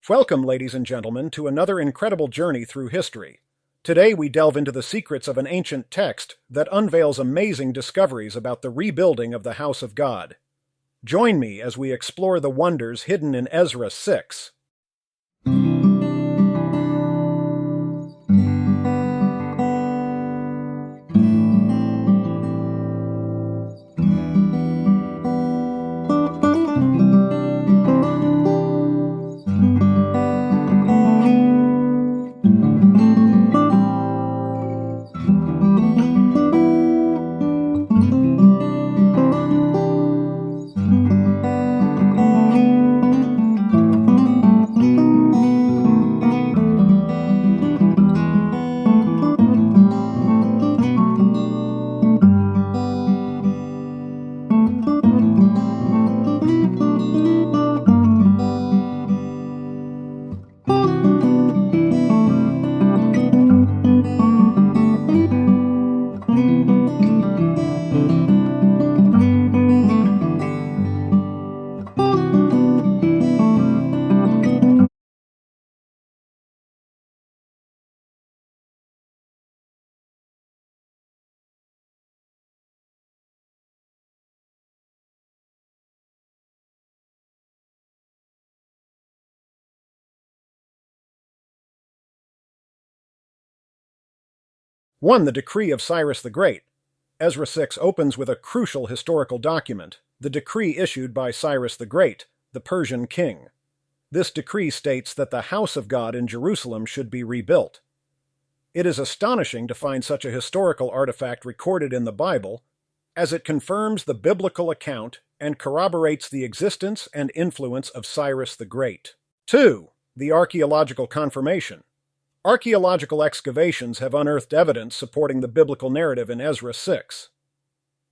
Welcome, ladies and gentlemen, to another incredible journey through history. Today we delve into the secrets of an ancient text that unveils amazing discoveries about the rebuilding of the house of God. Join me as we explore the wonders hidden in Ezra 6. The decree of Cyrus the Great. Ezra 6 opens with a crucial historical document, the decree issued by Cyrus the Great, the Persian king. This decree states that the house of God in Jerusalem should be rebuilt. It is astonishing to find such a historical artifact recorded in the Bible, as it confirms the biblical account and corroborates the existence and influence of Cyrus the Great. 2. The archaeological confirmation. Archaeological excavations have unearthed evidence supporting the biblical narrative in Ezra 6.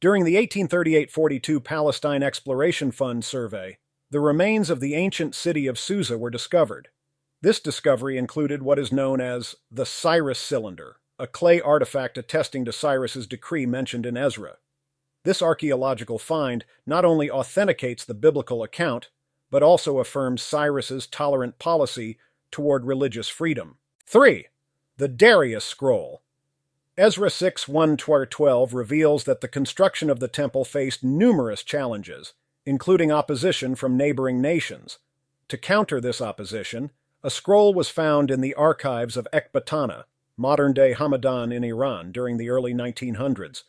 During the 1838-42 Palestine Exploration Fund survey, the remains of the ancient city of Susa were discovered. This discovery included what is known as the Cyrus cylinder, a clay artifact attesting to Cyrus's decree mentioned in Ezra. This archaeological find not only authenticates the biblical account, but also affirms Cyrus's tolerant policy toward religious freedom. 3. The Darius Scroll. Ezra 6 1-12 reveals that the construction of the temple faced numerous challenges, including opposition from neighboring nations. To counter this opposition, a scroll was found in the archives of Ecbatana, modern-day Hamadan in Iran, during the early 1900s.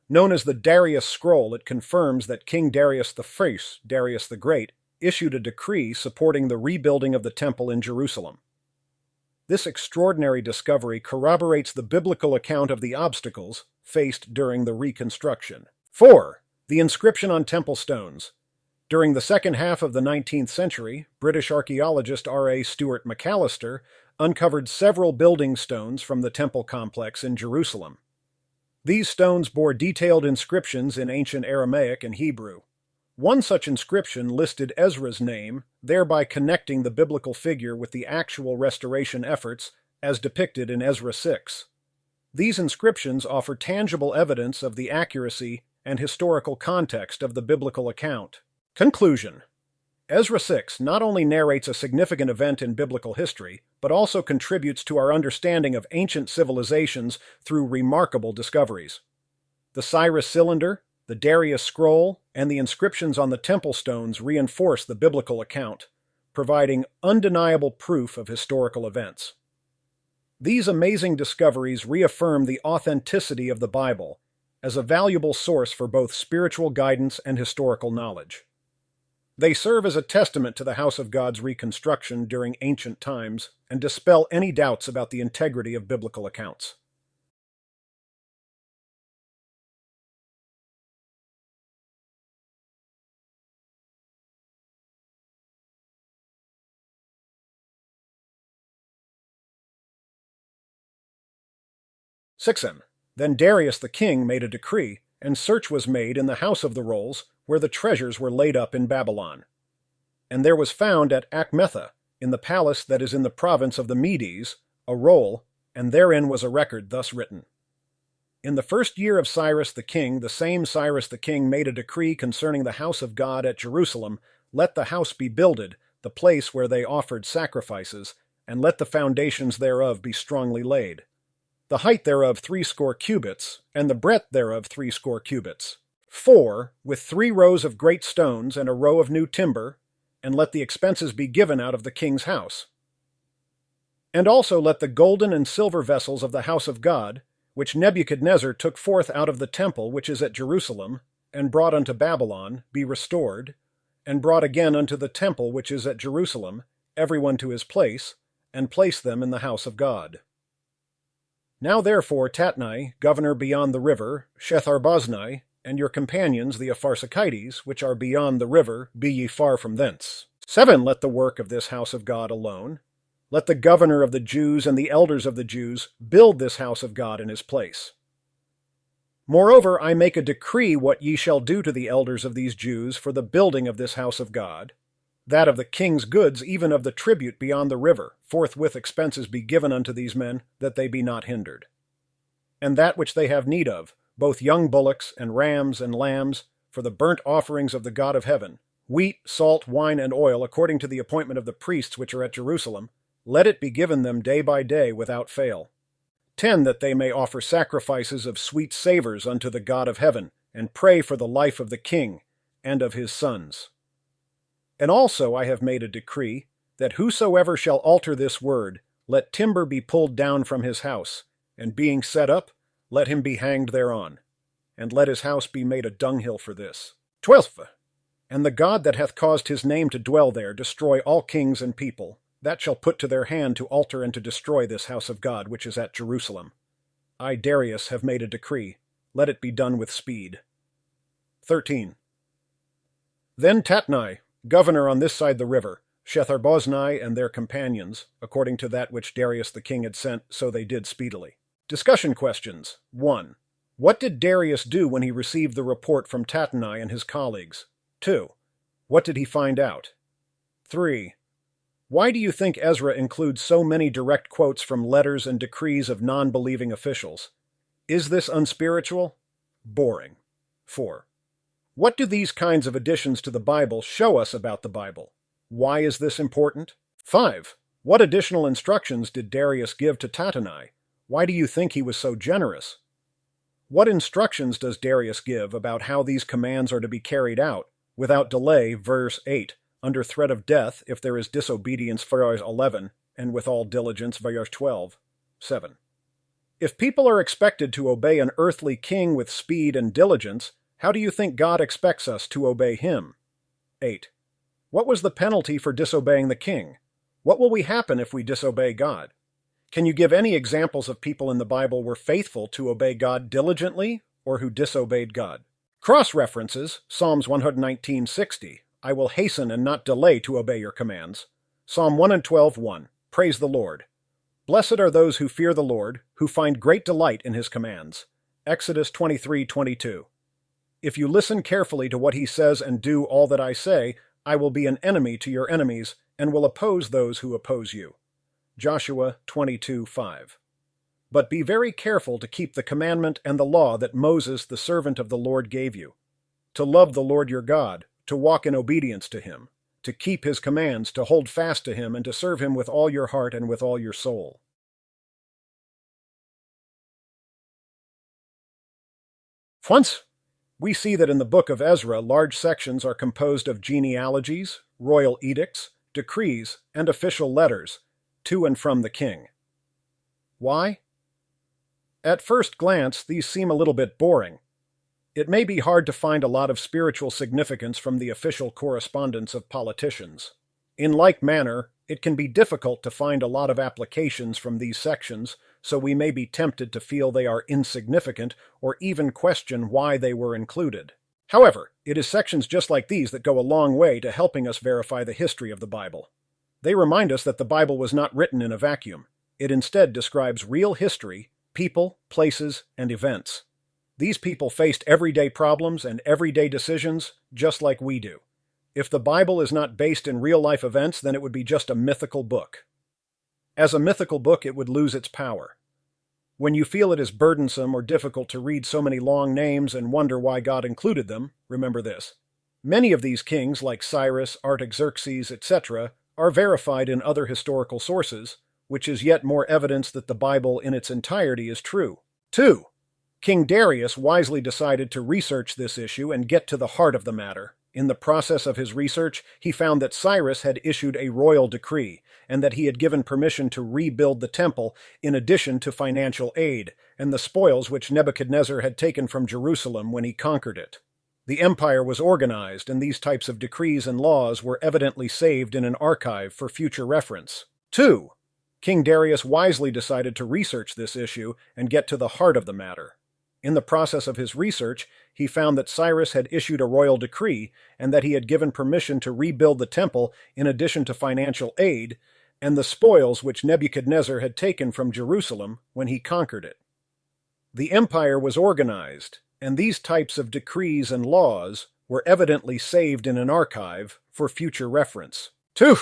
Known as the Darius Scroll, it confirms that King Darius I, Darius the Great, issued a decree supporting the rebuilding of the temple in Jerusalem. This extraordinary discovery corroborates the biblical account of the obstacles faced during the reconstruction. 4. The inscription on temple stones. During the second half of the 19th century, British archaeologist R.A. Stewart McAllister uncovered several building stones from the temple complex in Jerusalem. These stones bore detailed inscriptions in ancient Aramaic and Hebrew. One such inscription listed Ezra's name, thereby connecting the biblical figure with the actual restoration efforts as depicted in Ezra 6. These inscriptions offer tangible evidence of the accuracy and historical context of the biblical account. Conclusion. Ezra 6 not only narrates a significant event in biblical history, but also contributes to our understanding of ancient civilizations through remarkable discoveries. The Cyrus cylinder, the Darius scroll, and the inscriptions on the temple stones reinforce the biblical account, providing undeniable proof of historical events. These amazing discoveries reaffirm the authenticity of the Bible as a valuable source for both spiritual guidance and historical knowledge. They serve as a testament to the house of God's reconstruction during ancient times and dispel any doubts about the integrity of biblical accounts. Then Darius the king made a decree, and search was made in the house of the rolls, where the treasures were laid up in Babylon. And there was found at Achmetha, in the palace that is in the province of the Medes, a roll, and therein was a record thus written. In the first year of Cyrus the king, the same Cyrus the king made a decree concerning the house of God at Jerusalem, let the house be builded, the place where they offered sacrifices, and let the foundations thereof be strongly laid. The height thereof 60 cubits, and the breadth thereof 60 cubits. 4, with 3 rows of great stones and a row of new timber, and let the expenses be given out of the king's house. And also let the golden and silver vessels of the house of God, which Nebuchadnezzar took forth out of the temple which is at Jerusalem, and brought unto Babylon, be restored, and brought again unto the temple which is at Jerusalem, every one to his place, and place them in the house of God. Now therefore Tatnai, governor beyond the river, Shethar-boznai, and your companions the Apharsachites, which are beyond the river, be ye far from thence. 7. Let the work of this house of God alone. Let the governor of the Jews and the elders of the Jews build this house of God in his place. Moreover, I make a decree what ye shall do to the elders of these Jews for the building of this house of God, that of the king's goods, even of the tribute beyond the river, forthwith expenses be given unto these men, that they be not hindered. And that which they have need of, both young bullocks and rams and lambs, for the burnt offerings of the God of heaven, wheat, salt, wine, and oil, according to the appointment of the priests which are at Jerusalem, let it be given them day by day without fail. 10. That they may offer sacrifices of sweet savours unto the God of heaven, and pray for the life of the king and of his sons. And also I have made a decree, that whosoever shall alter this word, let timber be pulled down from his house, and being set up, let him be hanged thereon, and let his house be made a dunghill for this. 12. And the God that hath caused his name to dwell there destroy all kings and people, that shall put to their hand to alter and to destroy this house of God which is at Jerusalem. I, Darius, have made a decree. Let it be done with speed. 13. Then Tatnai, governor on this side the river, Shethar-boznai and their companions, according to that which Darius the king had sent, so they did speedily. Discussion questions. 1. What did Darius do when he received the report from Tatnai and his colleagues? 2. What did he find out? 3. Why do you think Ezra includes so many direct quotes from letters and decrees of non-believing officials? Is this unspiritual? Boring. 4. What do these kinds of additions to the Bible show us about the Bible? Why is this important? 5. What additional instructions did Darius give to Tatnai? Why do you think he was so generous? What instructions does Darius give about how these commands are to be carried out, without delay, verse 8, under threat of death if there is disobedience, verse 11, and with all diligence, verse 12, 7. If people are expected to obey an earthly king with speed and diligence, how do you think God expects us to obey him? 8. What was the penalty for disobeying the king? What will happen if we disobey God? Can you give any examples of people in the Bible who were faithful to obey God diligently or who disobeyed God? Cross-references, Psalms 119:60. I will hasten and not delay to obey your commands. Psalm 112:1. Praise the Lord. Blessed are those who fear the Lord, who find great delight in his commands. Exodus 23:22. If you listen carefully to what he says and do all that I say, I will be an enemy to your enemies and will oppose those who oppose you. Joshua 22:5. But be very careful to keep the commandment and the law that Moses, the servant of the Lord, gave you, to love the Lord your God, to walk in obedience to him, to keep his commands, to hold fast to him, and to serve him with all your heart and with all your soul. Once, we see that in the book of Ezra, large sections are composed of genealogies, royal edicts, decrees, and official letters to and from the king. Why? At first glance, these seem a little bit boring. It may be hard to find a lot of spiritual significance from the official correspondence of politicians. In like manner, it can be difficult to find a lot of applications from these sections, so we may be tempted to feel they are insignificant or even question why they were included. However, it is sections just like these that go a long way to helping us verify the history of the Bible. They remind us that the Bible was not written in a vacuum. It instead describes real history, people, places, and events. These people faced everyday problems and everyday decisions just like we do. If the Bible is not based in real-life events, then it would be just a mythical book. As a mythical book, it would lose its power. When you feel it is burdensome or difficult to read so many long names and wonder why God included them, remember this. Many of these kings, like Cyrus, Artaxerxes, etc., are verified in other historical sources, which is yet more evidence that the Bible in its entirety is true. 2. King Darius wisely decided to research this issue and get to the heart of the matter. In the process of his research, he found that Cyrus had issued a royal decree, and that he had given permission to rebuild the temple in addition to financial aid, and the spoils which Nebuchadnezzar had taken from Jerusalem when he conquered it. The empire was organized, and these types of decrees and laws were evidently saved in an archive for future reference. 2. King Darius wisely decided to research this issue and get to the heart of the matter. In the process of his research, he found that Cyrus had issued a royal decree and that he had given permission to rebuild the temple in addition to financial aid and the spoils which Nebuchadnezzar had taken from Jerusalem when he conquered it. The empire was organized, and these types of decrees and laws were evidently saved in an archive for future reference. 2.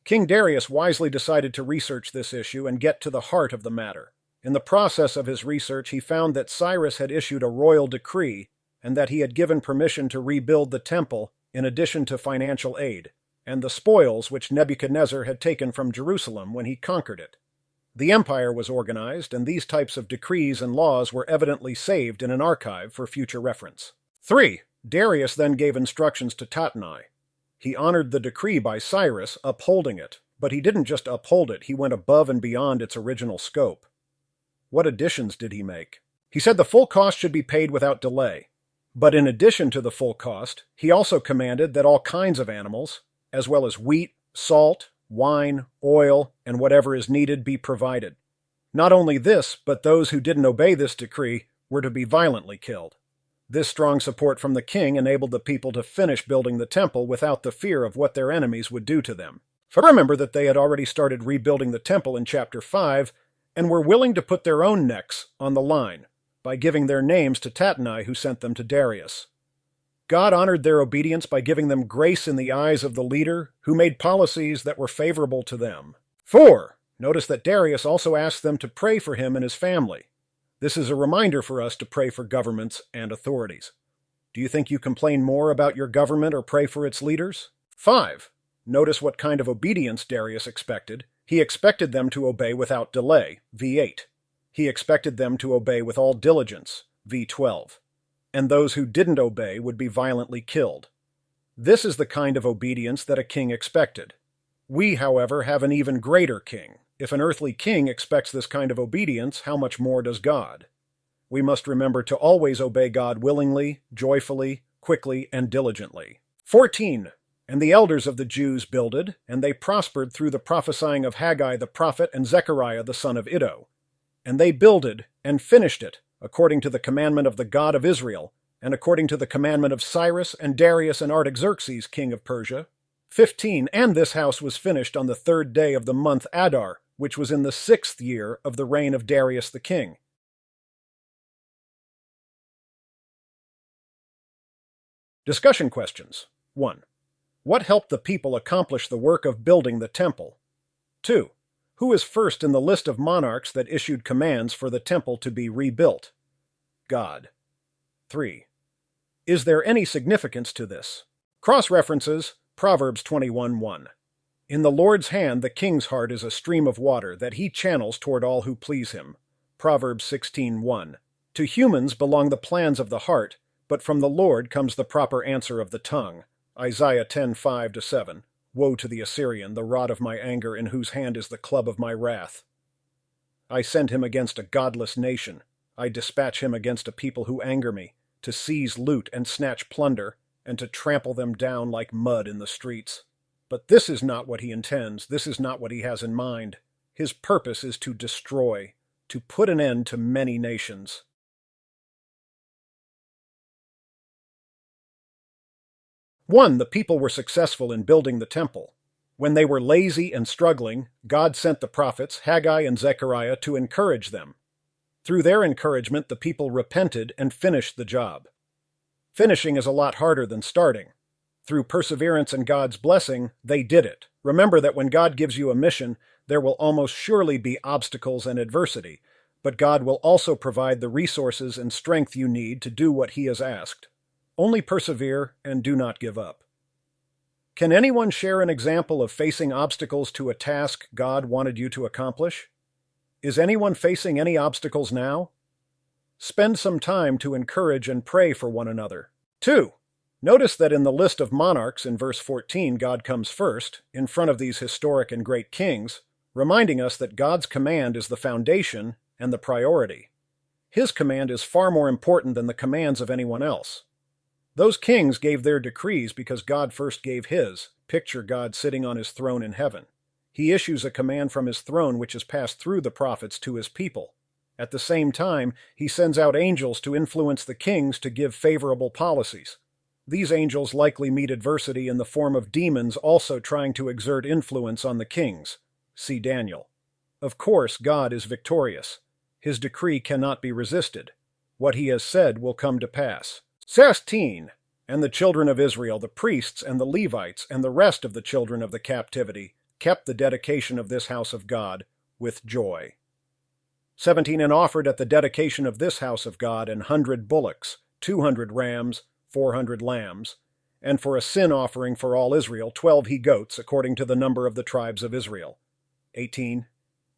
King Darius wisely decided to research this issue and get to the heart of the matter. In the process of his research, he found that Cyrus had issued a royal decree and that he had given permission to rebuild the temple in addition to financial aid, and the spoils which Nebuchadnezzar had taken from Jerusalem when he conquered it. The empire was organized, and these types of decrees and laws were evidently saved in an archive for future reference. 3. Darius then gave instructions to Tatnai. He honored the decree by Cyrus, upholding it, but he didn't just uphold it, he went above and beyond its original scope. What additions did he make? He said the full cost should be paid without delay. But in addition to the full cost, he also commanded that all kinds of animals, as well as wheat, salt, wine, oil, and whatever is needed be provided. Not only this, but those who didn't obey this decree were to be violently killed. This strong support from the king enabled the people to finish building the temple without the fear of what their enemies would do to them. For remember that they had already started rebuilding the temple in chapter 5, and were willing to put their own necks on the line by giving their names to Tatnai, who sent them to Darius. God honored their obedience by giving them grace in the eyes of the leader who made policies that were favorable to them. 4. Notice that Darius also asked them to pray for him and his family. This is a reminder for us to pray for governments and authorities. Do you think you complain more about your government or pray for its leaders? 5. Notice what kind of obedience Darius expected. He expected them to obey without delay, v8. He expected them to obey with all diligence, v12. And those who didn't obey would be violently killed. This is the kind of obedience that a king expected. We, however, have an even greater king. If an earthly king expects this kind of obedience, how much more does God? We must remember to always obey God willingly, joyfully, quickly, and diligently. 14. And the elders of the Jews builded, and they prospered through the prophesying of Haggai the prophet and Zechariah the son of Iddo. And they builded and finished it, according to the commandment of the God of Israel, and according to the commandment of Cyrus and Darius and Artaxerxes, king of Persia. 15. And this house was finished on the 3rd day of the month Adar, which was in the 6th year of the reign of Darius the king. Discussion questions. 1. What helped the people accomplish the work of building the temple? 2. Who is first in the list of monarchs that issued commands for the temple to be rebuilt? God. 3. Is there any significance to this? Cross-references, Proverbs 21:1. In the Lord's hand the king's heart is a stream of water that he channels toward all who please him. Proverbs 16:1. To humans belong the plans of the heart, but from the Lord comes the proper answer of the tongue. Isaiah 10:5-7. Woe to the Assyrian, the rod of my anger, in whose hand is the club of my wrath. I send him against a godless nation. I dispatch him against a people who anger me, to seize loot and snatch plunder, and to trample them down like mud in the streets. But this is not what he intends, this is not what he has in mind. His purpose is to destroy, to put an end to many nations. 1. The people were successful in building the temple. When they were lazy and struggling, God sent the prophets, Haggai and Zechariah, to encourage them. Through their encouragement, the people repented and finished the job. Finishing is a lot harder than starting. Through perseverance and God's blessing, they did it. Remember that when God gives you a mission, there will almost surely be obstacles and adversity, but God will also provide the resources and strength you need to do what He has asked. Only persevere and do not give up. Can anyone share an example of facing obstacles to a task God wanted you to accomplish? Is anyone facing any obstacles now? Spend some time to encourage and pray for one another. 2. Notice that in the list of monarchs in verse 14, God comes first, in front of these historic and great kings, reminding us that God's command is the foundation and the priority. His command is far more important than the commands of anyone else. Those kings gave their decrees because God first gave his. Picture God sitting on his throne in heaven. He issues a command from his throne which is passed through the prophets to his people. At the same time, he sends out angels to influence the kings to give favorable policies. These angels likely meet adversity in the form of demons also trying to exert influence on the kings. See Daniel. Of course, God is victorious. His decree cannot be resisted. What he has said will come to pass. 16. And the children of Israel, the priests and the Levites, and the rest of the children of the captivity, kept the dedication of this house of God with joy. 17. And offered at the dedication of this house of God 100 bullocks, 200 rams, 400 lambs, and for a sin offering for all Israel 12 he-goats, according to the number of the tribes of Israel. 18.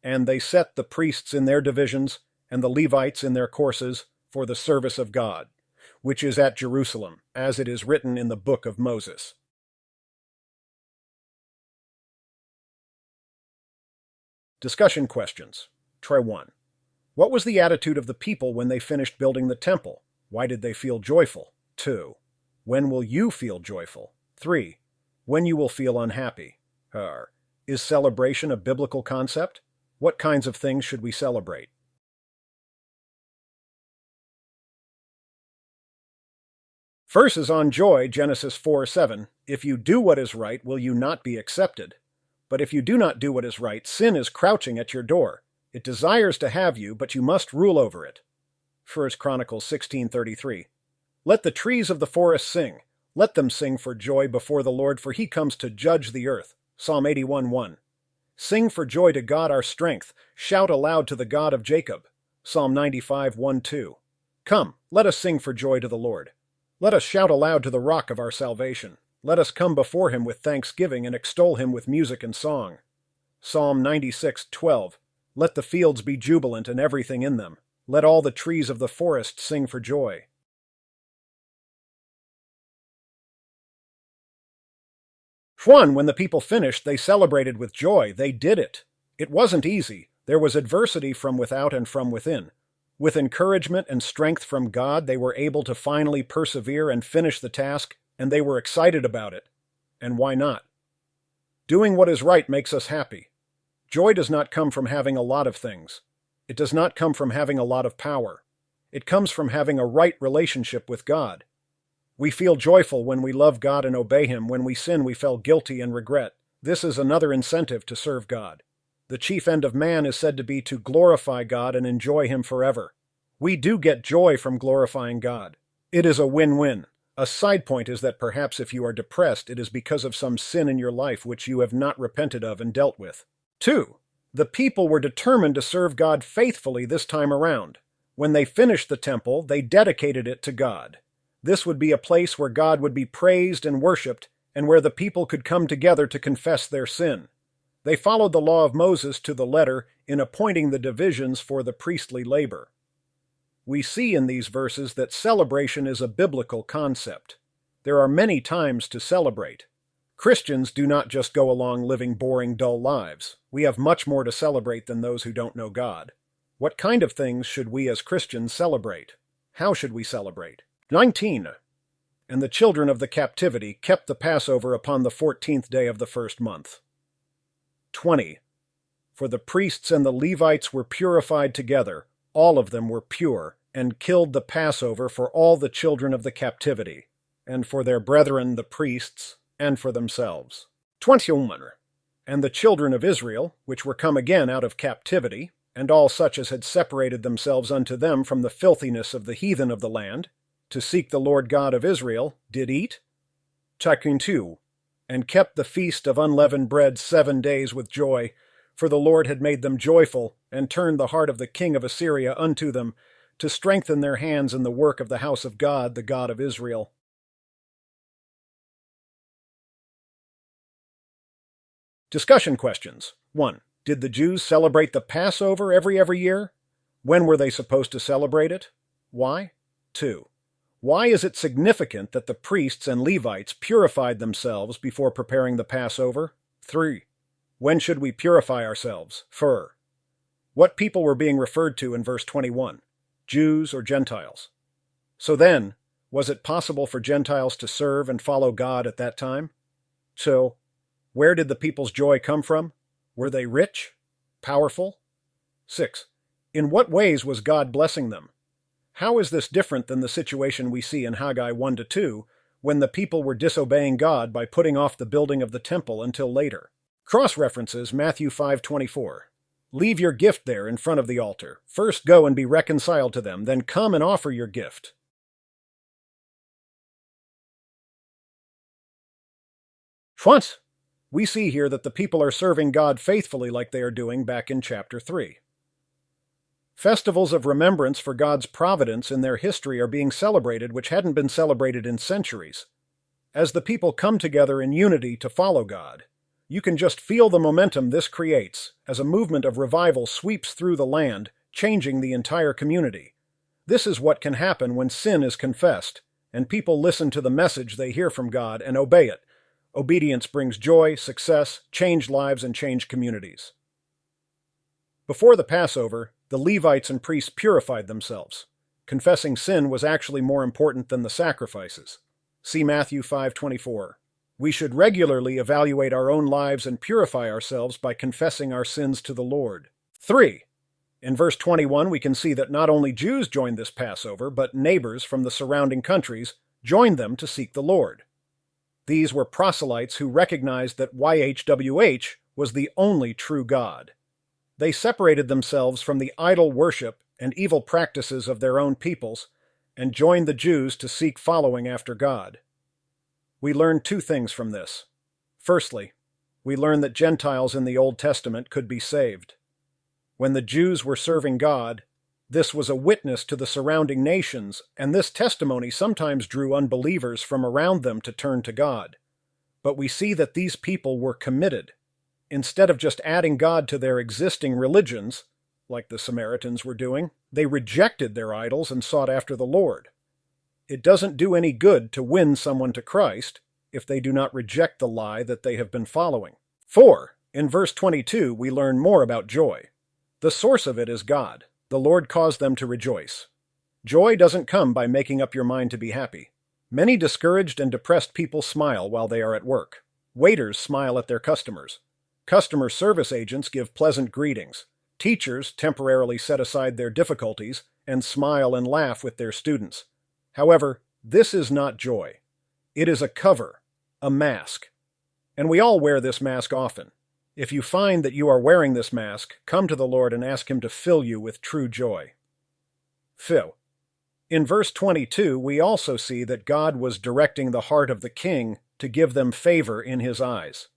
And they set the priests in their divisions, and the Levites in their courses, for the service of God, which is at Jerusalem, as it is written in the book of Moses. Discussion questions. Try 1. What was the attitude of the people when they finished building the temple? Why did they feel joyful? 2. When will you feel joyful? 3. When you will feel unhappy? Is celebration a biblical concept? What kinds of things should we celebrate? Verses on joy, Genesis 4:7. If you do what is right, will you not be accepted? But if you do not do what is right, sin is crouching at your door. It desires to have you, but you must rule over it. 1 Chronicles 16:33. Let the trees of the forest sing. Let them sing for joy before the Lord, for he comes to judge the earth. Psalm 81:1. Sing for joy to God our strength. Shout aloud to the God of Jacob. Psalm 95:1-2. Come, let us sing for joy to the Lord. Let us shout aloud to the rock of our salvation. Let us come before him with thanksgiving and extol him with music and song. Psalm 96:12. Let the fields be jubilant and everything in them. Let all the trees of the forest sing for joy. When the people finished, they celebrated with joy. They did it. It wasn't easy. There was adversity from without and from within. With encouragement and strength from God, they were able to finally persevere and finish the task, and they were excited about it. And why not? Doing what is right makes us happy. Joy does not come from having a lot of things. It does not come from having a lot of power. It comes from having a right relationship with God. We feel joyful when we love God and obey him. When we sin, we feel guilty and regret. This is another incentive to serve God. The chief end of man is said to be to glorify God and enjoy him forever. We do get joy from glorifying God. It is a win-win. A side point is that perhaps if you are depressed, it is because of some sin in your life which you have not repented of and dealt with. 2. The people were determined to serve God faithfully this time around. When they finished the temple, they dedicated it to God. This would be a place where God would be praised and worshipped, and where the people could come together to confess their sin. They followed the law of Moses to the letter in appointing the divisions for the priestly labor. We see in these verses that celebration is a biblical concept. There are many times to celebrate. Christians do not just go along living boring, dull lives. We have much more to celebrate than those who don't know God. What kind of things should we as Christians celebrate? How should we celebrate? 19. And the children of the captivity kept the Passover upon the 14th day of the first month. 20. For the priests and the Levites were purified together, all of them were pure, and killed the Passover for all the children of the captivity, and for their brethren the priests, and for themselves. 21. And the children of Israel, which were come again out of captivity, and all such as had separated themselves unto them from the filthiness of the heathen of the land, to seek the Lord God of Israel, did eat. 22. And kept the feast of unleavened bread 7 days with joy, for the Lord had made them joyful, and turned the heart of the king of Assyria unto them, to strengthen their hands in the work of the house of God, the God of Israel. Discussion questions. 1. Did the Jews celebrate the Passover every year? When were they supposed to celebrate it? Why? 2. Why is it significant that the priests and Levites purified themselves before preparing the Passover? 3. When should we purify ourselves? 4. What people were being referred to in verse 21? Jews or Gentiles? So then, was it possible for Gentiles to serve and follow God at that time? So, where did the people's joy come from? Were they rich? Powerful? 6. In what ways was God blessing them? How is this different than the situation we see in Haggai 1-2, when the people were disobeying God by putting off the building of the temple until later? Cross-references Matthew 5:24. Leave your gift there in front of the altar. First go and be reconciled to them, then come and offer your gift. What? We see here that the people are serving God faithfully like they are doing back in chapter 3. Festivals of remembrance for God's providence in their history are being celebrated which hadn't been celebrated in centuries. As the people come together in unity to follow God, you can just feel the momentum this creates as a movement of revival sweeps through the land, changing the entire community. This is what can happen when sin is confessed, and people listen to the message they hear from God and obey it. Obedience brings joy, success, changed lives, and changed communities. Before the Passover, the Levites and priests purified themselves. Confessing sin was actually more important than the sacrifices. See Matthew 5:24. We should regularly evaluate our own lives and purify ourselves by confessing our sins to the Lord. 3. In verse 21, we can see that not only Jews joined this Passover, but neighbors from the surrounding countries joined them to seek the Lord. These were proselytes who recognized that YHWH was the only true God. They separated themselves from the idol worship and evil practices of their own peoples and joined the Jews to seek following after God. We learn two things from this. Firstly, we learn that Gentiles in the Old Testament could be saved. When the Jews were serving God, this was a witness to the surrounding nations, and this testimony sometimes drew unbelievers from around them to turn to God. But we see that these people were committed. Instead of just adding God to their existing religions, like the Samaritans were doing, they rejected their idols and sought after the Lord. It doesn't do any good to win someone to Christ if they do not reject the lie that they have been following. 4. In verse 22, we learn more about joy. The source of it is God. The Lord caused them to rejoice. Joy doesn't come by making up your mind to be happy. Many discouraged and depressed people smile while they are at work. Waiters smile at their customers. Customer service agents give pleasant greetings. Teachers temporarily set aside their difficulties and smile and laugh with their students. However, this is not joy. It is a cover, a mask. And we all wear this mask often. If you find that you are wearing this mask, come to the Lord and ask Him to fill you with true joy. 5. In verse 22, we also see that God was directing the heart of the king to give them favor in His eyes.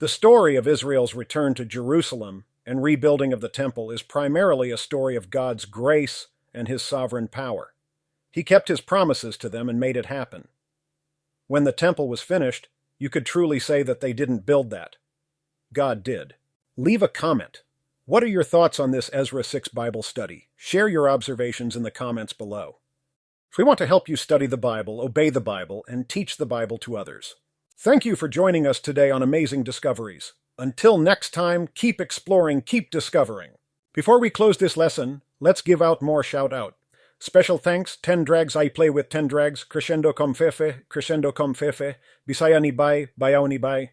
The story of Israel's return to Jerusalem and rebuilding of the temple is primarily a story of God's grace and His sovereign power. He kept His promises to them and made it happen. When the temple was finished, you could truly say that they didn't build that. God did. Leave a comment. What are your thoughts on this Ezra 6 Bible study? Share your observations in the comments below. We want to help you study the Bible, obey the Bible, and teach the Bible to others. Thank you for joining us today on Amazing Discoveries. Until next time, keep exploring, keep discovering. Before we close this lesson, let's give out more shout-out. Special thanks, 10 Drags I Play with 10 Drags, Crescendo com Fefe, Bisaya ni Bay, Bayaw ni Bay.